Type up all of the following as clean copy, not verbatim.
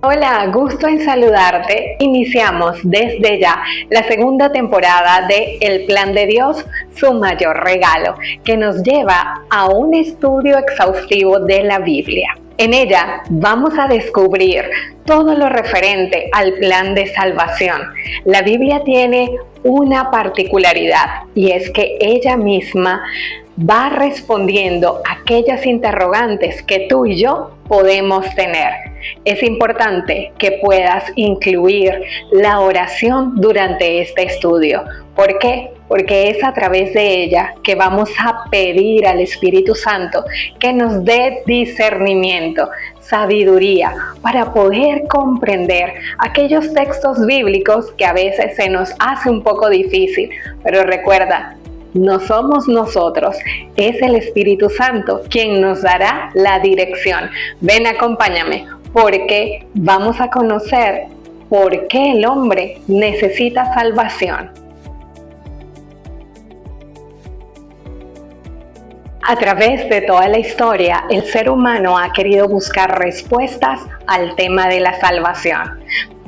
Hola, gusto en saludarte. Iniciamos desde ya la segunda temporada de El Plan de Dios, su mayor regalo, que nos lleva a un estudio exhaustivo de la Biblia. En ella vamos a descubrir todo lo referente al plan de salvación. La Biblia tiene una particularidad y es que ella misma va respondiendo a aquellas interrogantes que tú y yo podemos tener. Es importante que puedas incluir la oración durante este estudio. ¿Por qué? Porque es a través de ella que vamos a pedir al Espíritu Santo que nos dé discernimiento, sabiduría, para poder comprender aquellos textos bíblicos que a veces se nos hace un poco difícil. Pero recuerda, no somos nosotros, es el Espíritu Santo quien nos dará la dirección. Ven, acompáñame, porque vamos a conocer por qué el hombre necesita salvación. A través de toda la historia, el ser humano ha querido buscar respuestas al tema de la salvación.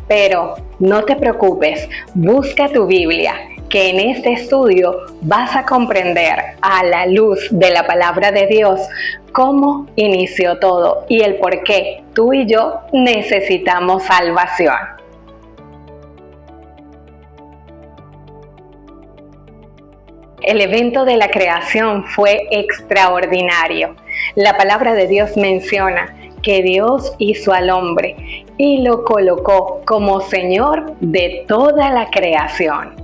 Pero no te preocupes, busca tu Biblia, que en este estudio vas a comprender a la luz de la palabra de Dios cómo inició todo y el por qué tú y yo necesitamos salvación. El evento de la creación fue extraordinario. La palabra de Dios menciona que Dios hizo al hombre y lo colocó como Señor de toda la creación.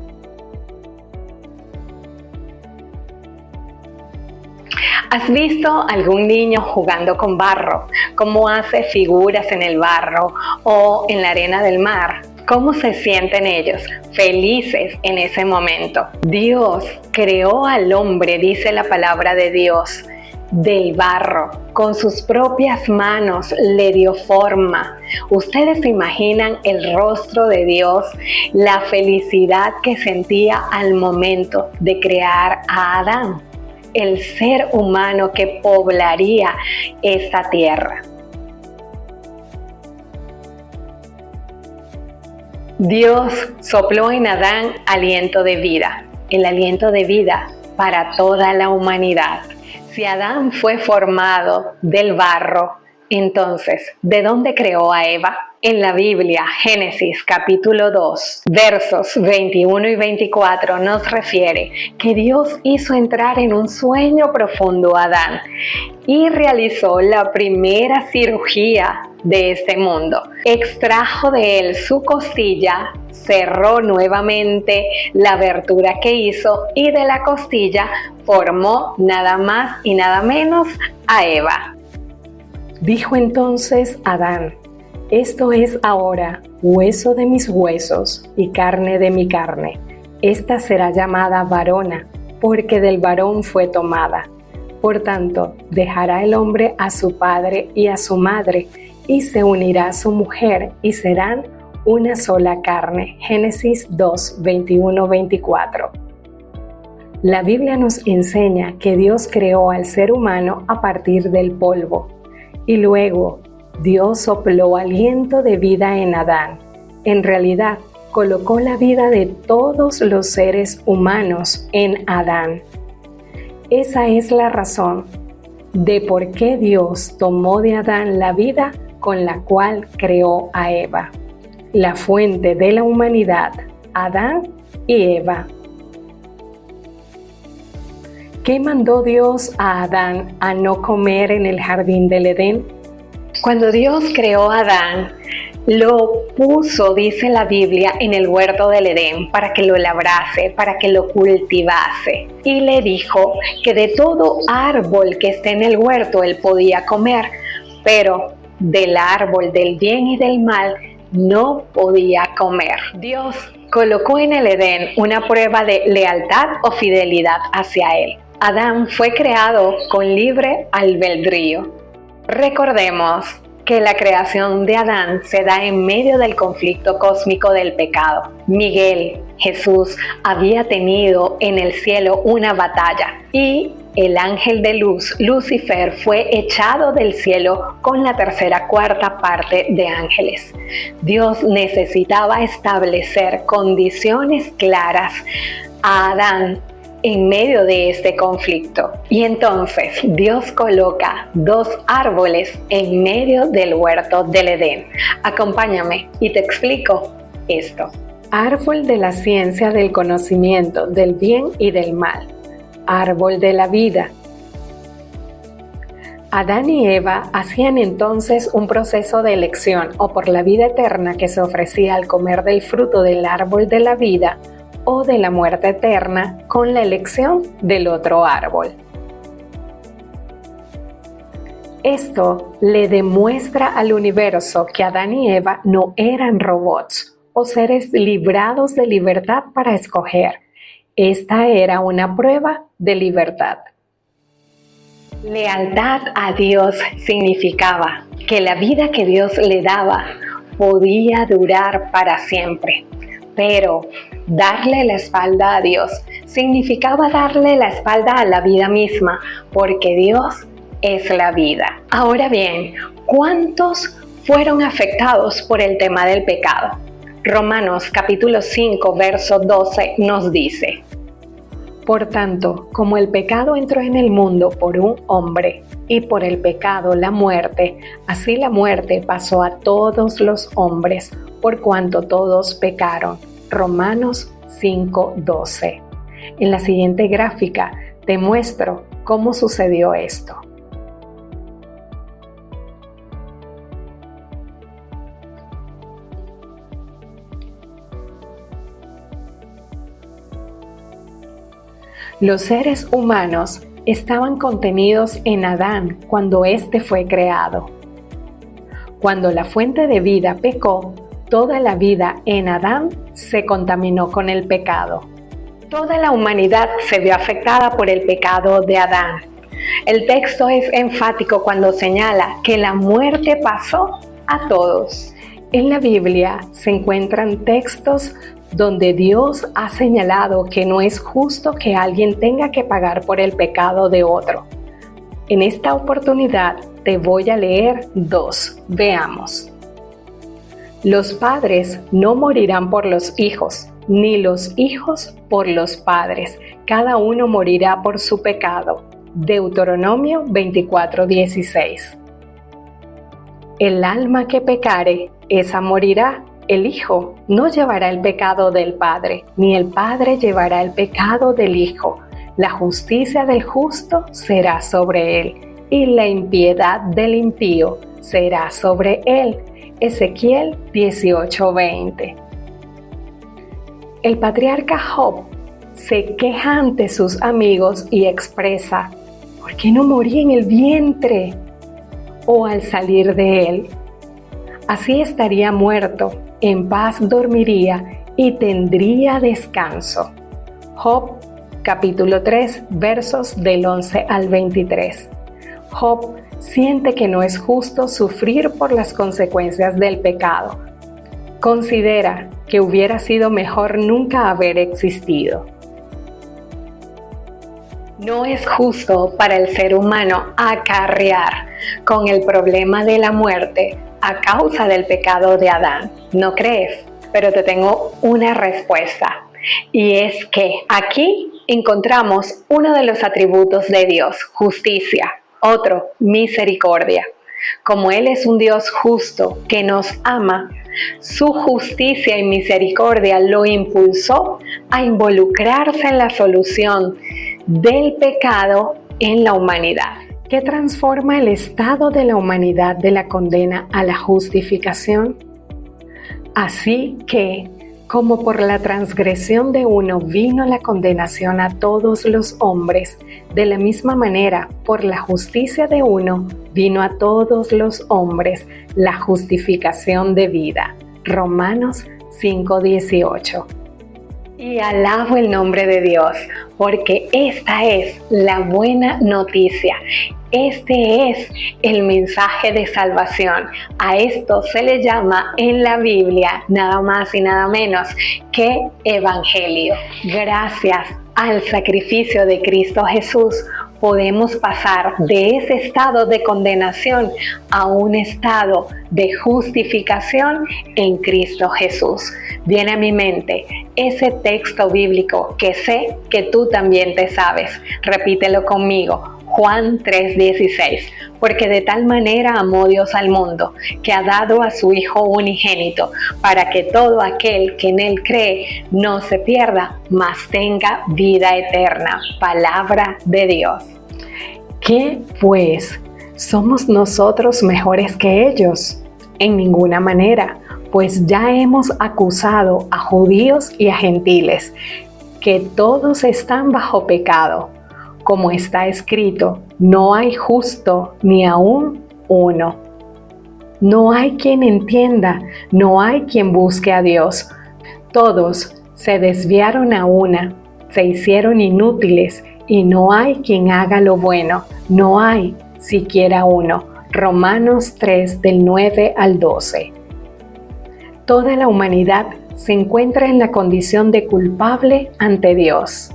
¿Has visto algún niño jugando con barro? ¿Cómo hace figuras en el barro o en la arena del mar? ¿Cómo se sienten ellos? Felices en ese momento. Dios creó al hombre, dice la palabra de Dios, del barro. Con sus propias manos le dio forma. ¿Ustedes se imaginan el rostro de Dios, la felicidad que sentía al momento de crear a Adán, el ser humano que poblaría esta tierra? Dios sopló en Adán aliento de vida, el aliento de vida para toda la humanidad. Si Adán fue formado del barro, entonces, ¿de dónde creó a Eva? En la Biblia, Génesis capítulo 2, versos 21 y 24 nos refiere que Dios hizo entrar en un sueño profundo a Adán y realizó la primera cirugía de este mundo. Extrajo de él su costilla, cerró nuevamente la abertura que hizo y de la costilla formó nada más y nada menos a Eva. Dijo entonces Adán: esto es ahora hueso de mis huesos y carne de mi carne. Esta será llamada varona, porque del varón fue tomada. Por tanto, dejará el hombre a su padre y a su madre, y se unirá a su mujer, y serán una sola carne. Génesis 2, 21-24. La Biblia nos enseña que Dios creó al ser humano a partir del polvo, y luego Dios sopló aliento de vida en Adán. En realidad, colocó la vida de todos los seres humanos en Adán. Esa es la razón de por qué Dios tomó de Adán la vida con la cual creó a Eva. La fuente de la humanidad, Adán y Eva. ¿Qué mandó Dios a Adán a no comer en el jardín del Edén? Cuando Dios creó a Adán, lo puso, dice la Biblia, en el huerto del Edén para que lo labrase, para que lo cultivase. Y le dijo que de todo árbol que esté en el huerto él podía comer, pero del árbol del bien y del mal no podía comer. Dios colocó en el Edén una prueba de lealtad o fidelidad hacia él. Adán fue creado con libre albedrío. Recordemos que la creación de Adán se da en medio del conflicto cósmico del pecado. Miguel, Jesús había tenido en el cielo una batalla y el ángel de luz, Lucifer, fue echado del cielo con la tercera cuarta parte de ángeles. Dios necesitaba establecer condiciones claras a Adán en medio de este conflicto. Y entonces Dios coloca dos árboles en medio del huerto del Edén. Acompáñame y te explico esto. Árbol de la ciencia del conocimiento del bien y del mal. Árbol de la vida. Adán y Eva hacían entonces un proceso de elección o por la vida eterna que se ofrecía al comer del fruto del árbol de la vida o de la muerte eterna con la elección del otro árbol. Esto le demuestra al universo que Adán y Eva no eran robots o seres librados de libertad para escoger. Esta era una prueba de libertad. Lealtad a Dios significaba que la vida que Dios le daba podía durar para siempre. Pero darle la espalda a Dios significaba darle la espalda a la vida misma, porque Dios es la vida. Ahora bien, ¿cuántos fueron afectados por el tema del pecado? Romanos capítulo 5, verso 12 nos dice: Por tanto, como el pecado entró en el mundo por un hombre, y por el pecado la muerte, así la muerte pasó a todos los hombres, por cuanto todos pecaron. Romanos 5:12. En la siguiente gráfica te muestro cómo sucedió esto. Los seres humanos estaban contenidos en Adán cuando éste fue creado. Cuando la fuente de vida pecó, toda la vida en Adán se contaminó con el pecado. Toda la humanidad se vio afectada por el pecado de Adán. El texto es enfático cuando señala que la muerte pasó a todos. En la Biblia se encuentran textos donde Dios ha señalado que no es justo que alguien tenga que pagar por el pecado de otro. En esta oportunidad te voy a leer dos. Veamos. Los padres no morirán por los hijos, ni los hijos por los padres. Cada uno morirá por su pecado. Deuteronomio 24:16. El alma que pecare, esa morirá. El hijo no llevará el pecado del padre, ni el padre llevará el pecado del hijo. La justicia del justo será sobre él, y la impiedad del impío será sobre él. Ezequiel 18:20. El patriarca Job se queja ante sus amigos y expresa: ¿por qué no morí en el vientre o al salir de él? Así estaría muerto, en paz dormiría y tendría descanso. Job capítulo 3 versos del 11 al 23. Job siente que no es justo sufrir por las consecuencias del pecado. Considera que hubiera sido mejor nunca haber existido. No es justo para el ser humano acarrear con el problema de la muerte a causa del pecado de Adán, ¿no crees? Pero te tengo una respuesta, y es que aquí encontramos uno de los atributos de Dios, justicia, otro, misericordia. Como Él es un Dios justo que nos ama, su justicia y misericordia lo impulsó a involucrarse en la solución del pecado en la humanidad. ¿Qué transforma el estado de la humanidad de la condena a la justificación? Así que, como por la transgresión de uno vino la condenación a todos los hombres, de la misma manera, por la justicia de uno vino a todos los hombres la justificación de vida. Romanos 5:18. Y alabo el nombre de Dios, porque esta es la buena noticia. Este es el mensaje de salvación. A esto se le llama en la Biblia nada más y nada menos que evangelio. Gracias al sacrificio de Cristo Jesús, podemos pasar de ese estado de condenación a un estado de justificación en Cristo Jesús. Viene a mi mente ese texto bíblico que sé que tú también te sabes. Repítelo conmigo. Juan 3:16, porque de tal manera amó Dios al mundo, que ha dado a su Hijo unigénito, para que todo aquel que en Él cree no se pierda, mas tenga vida eterna. Palabra de Dios. ¿Qué pues? ¿Somos nosotros mejores que ellos? En ninguna manera, pues ya hemos acusado a judíos y a gentiles, que todos están bajo pecado. Como está escrito, no hay justo ni aun uno. No hay quien entienda, no hay quien busque a Dios. Todos se desviaron a una, se hicieron inútiles y no hay quien haga lo bueno, no hay siquiera uno. Romanos 3 del 9 al 12. Toda la humanidad se encuentra en la condición de culpable ante Dios.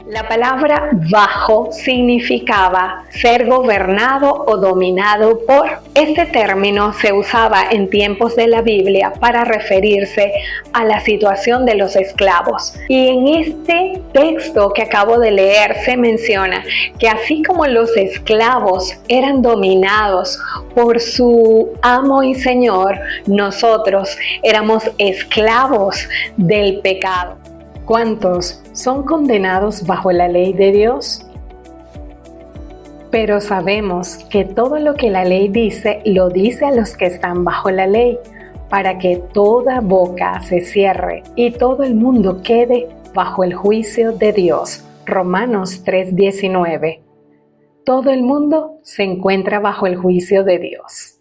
La palabra bajo significaba ser gobernado o dominado por. Este término se usaba en tiempos de la Biblia para referirse a la situación de los esclavos. Y en este texto que acabo de leer se menciona que así como los esclavos eran dominados por su amo y señor, nosotros éramos esclavos del pecado. ¿Cuántos son condenados bajo la ley de Dios? Pero sabemos que todo lo que la ley dice, lo dice a los que están bajo la ley, para que toda boca se cierre y todo el mundo quede bajo el juicio de Dios. Romanos 3:19. Todo el mundo se encuentra bajo el juicio de Dios.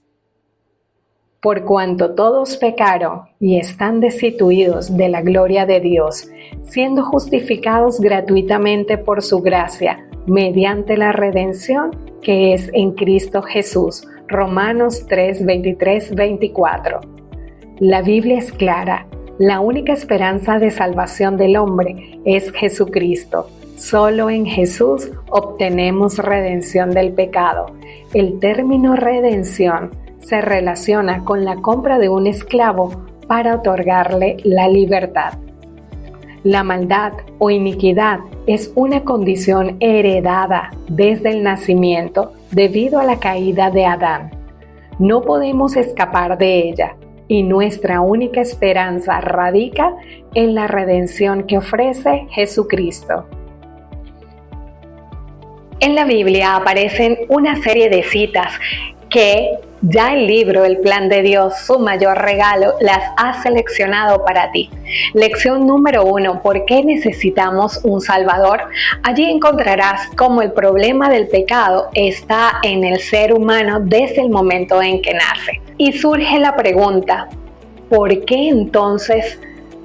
Por cuanto todos pecaron y están destituidos de la gloria de Dios, siendo justificados gratuitamente por su gracia, mediante la redención que es en Cristo Jesús. Romanos 3:23-24. La Biblia es clara. La única esperanza de salvación del hombre es Jesucristo. Solo en Jesús obtenemos redención del pecado. El término redención se relaciona con la compra de un esclavo para otorgarle la libertad. La maldad o iniquidad es una condición heredada desde el nacimiento debido a la caída de Adán. No podemos escapar de ella y nuestra única esperanza radica en la redención que ofrece Jesucristo. En la Biblia aparecen una serie de citas que ya el libro El Plan de Dios, su mayor regalo, las ha seleccionado para ti. Lección número 1, ¿por qué necesitamos un Salvador? Allí encontrarás cómo el problema del pecado está en el ser humano desde el momento en que nace. Y surge la pregunta, ¿por qué entonces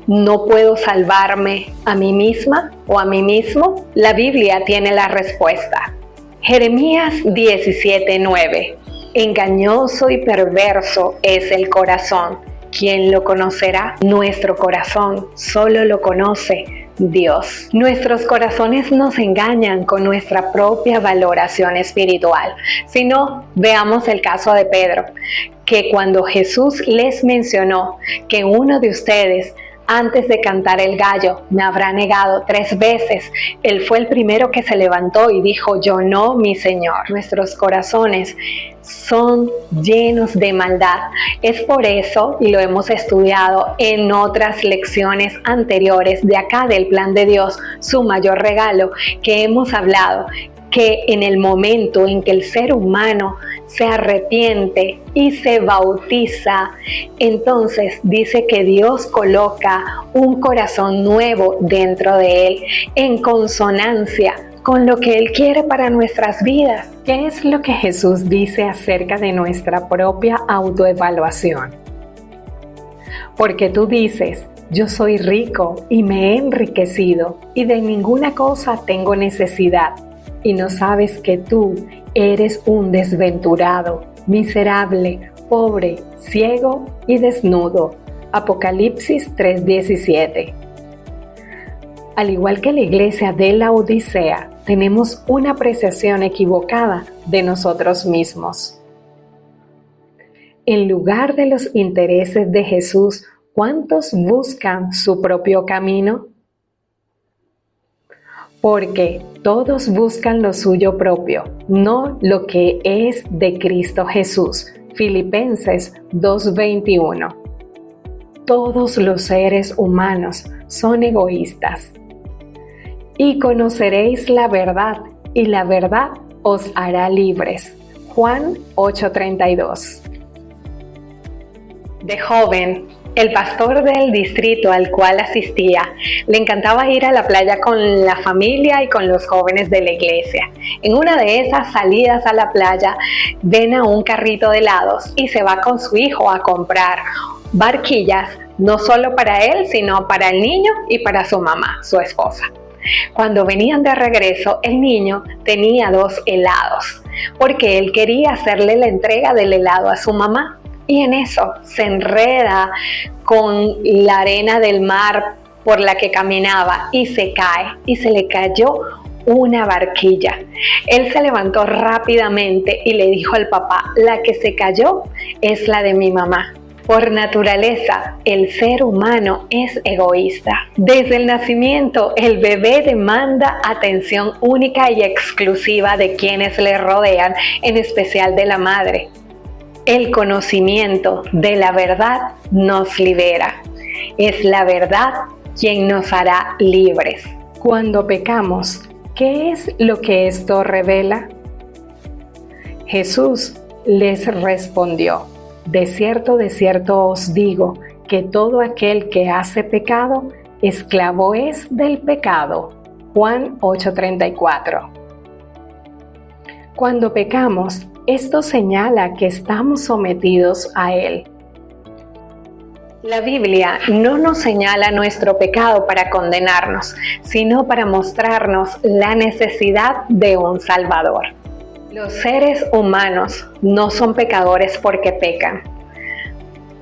no puedo salvarme a mí misma o a mí mismo? La Biblia tiene la respuesta. Jeremías 17:9. Engañoso y perverso es el corazón. ¿Quién lo conocerá? Nuestro corazón solo lo conoce Dios. Nuestros corazones nos engañan con nuestra propia valoración espiritual. Si no, veamos el caso de Pedro, que cuando Jesús les mencionó que uno de ustedes antes de cantar el gallo me habrá negado 3 veces, él fue el primero que se levantó y dijo, yo no, mi Señor. Nuestros corazones son llenos de maldad. Es por eso, y lo hemos estudiado en otras lecciones anteriores de acá del Plan de Dios, su mayor regalo, que hemos hablado que en el momento en que el ser humano se arrepiente y se bautiza, entonces dice que Dios coloca un corazón nuevo dentro de él, en consonancia con lo que Él quiere para nuestras vidas. ¿Qué es lo que Jesús dice acerca de nuestra propia autoevaluación? Porque tú dices, Yo soy rico y me he enriquecido y de ninguna cosa tengo necesidad. Y no sabes que tú eres un desventurado, miserable, pobre, ciego y desnudo. Apocalipsis 3:17. Al igual que la iglesia de la Odisea, tenemos una apreciación equivocada de nosotros mismos. En lugar de los intereses de Jesús, ¿cuántos buscan su propio camino? Porque todos buscan lo suyo propio, no lo que es de Cristo Jesús. Filipenses 2:21. Todos los seres humanos son egoístas. Y conoceréis la verdad, y la verdad os hará libres. Juan 8:32. De joven, el pastor del distrito al cual asistía le encantaba ir a la playa con la familia y con los jóvenes de la iglesia. En una de esas salidas a la playa, ven a un carrito de helados y se va con su hijo a comprar barquillas, no solo para él, sino para el niño y para su mamá, su esposa. Cuando venían de regreso, el niño tenía 2 helados, porque él quería hacerle la entrega del helado a su mamá. Y en eso se enreda con la arena del mar por la que caminaba y se cae y se le cayó una barquilla. Él se levantó rápidamente y le dijo al papá: la que se cayó es la de mi mamá. Por naturaleza, el ser humano es egoísta. Desde el nacimiento, el bebé demanda atención única y exclusiva de quienes le rodean, en especial de la madre. El conocimiento de la verdad nos libera. Es la verdad quien nos hará libres. Cuando pecamos, ¿qué es lo que esto revela? Jesús les respondió: de cierto os digo, que todo aquel que hace pecado, esclavo es del pecado. Juan 8:34. Cuando pecamos, esto señala que estamos sometidos a Él. La Biblia no nos señala nuestro pecado para condenarnos, sino para mostrarnos la necesidad de un Salvador. Los seres humanos no son pecadores porque pecan.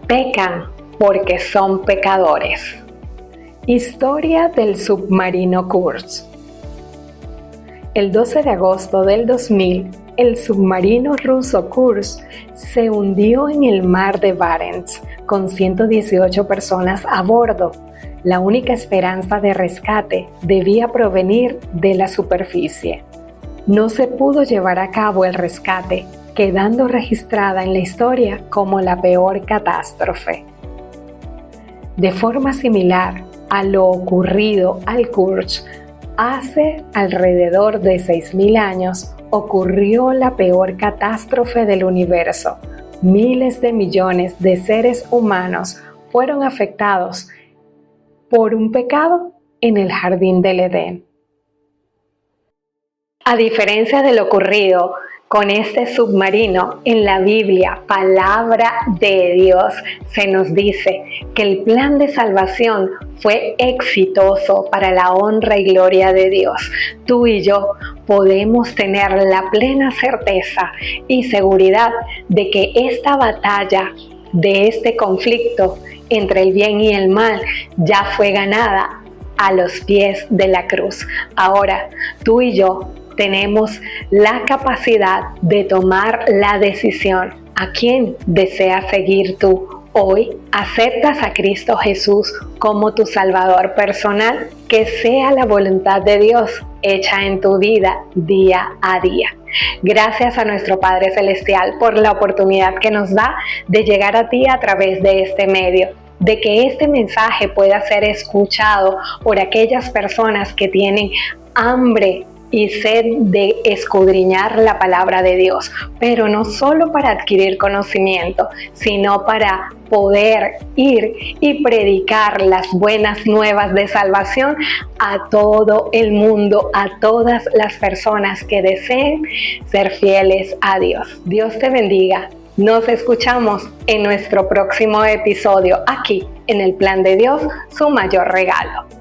Pecan porque son pecadores. Historia del submarino Kursk. El 12 de agosto del 2000, el submarino ruso Kursk se hundió en el mar de Barents con 118 personas a bordo. La única esperanza de rescate debía provenir de la superficie. No se pudo llevar a cabo el rescate, quedando registrada en la historia como la peor catástrofe. De forma similar a lo ocurrido al Kursk, hace alrededor de 6.000 años ocurrió la peor catástrofe del universo. Miles de millones de seres humanos fueron afectados por un pecado en el jardín del Edén. A diferencia de lo ocurrido con este submarino, en la Biblia, palabra de Dios, se nos dice que el plan de salvación fue exitoso para la honra y gloria de Dios. Tú y yo podemos tener la plena certeza y seguridad de que esta batalla, de este conflicto entre el bien y el mal, ya fue ganada a los pies de la cruz. Ahora, tú y yo tenemos la capacidad de tomar la decisión. ¿A quién deseas seguir tú hoy? ¿Aceptas a Cristo Jesús como tu Salvador personal? Que sea la voluntad de Dios hecha en tu vida día a día. Gracias a nuestro Padre Celestial por la oportunidad que nos da de llegar a ti a través de este medio, de que este mensaje pueda ser escuchado por aquellas personas que tienen hambre y sed de escudriñar la palabra de Dios, pero no solo para adquirir conocimiento, sino para poder ir y predicar las buenas nuevas de salvación a todo el mundo, a todas las personas que deseen ser fieles a Dios. Dios te bendiga. Nos escuchamos en nuestro próximo episodio aquí en El Plan de Dios, su mayor regalo.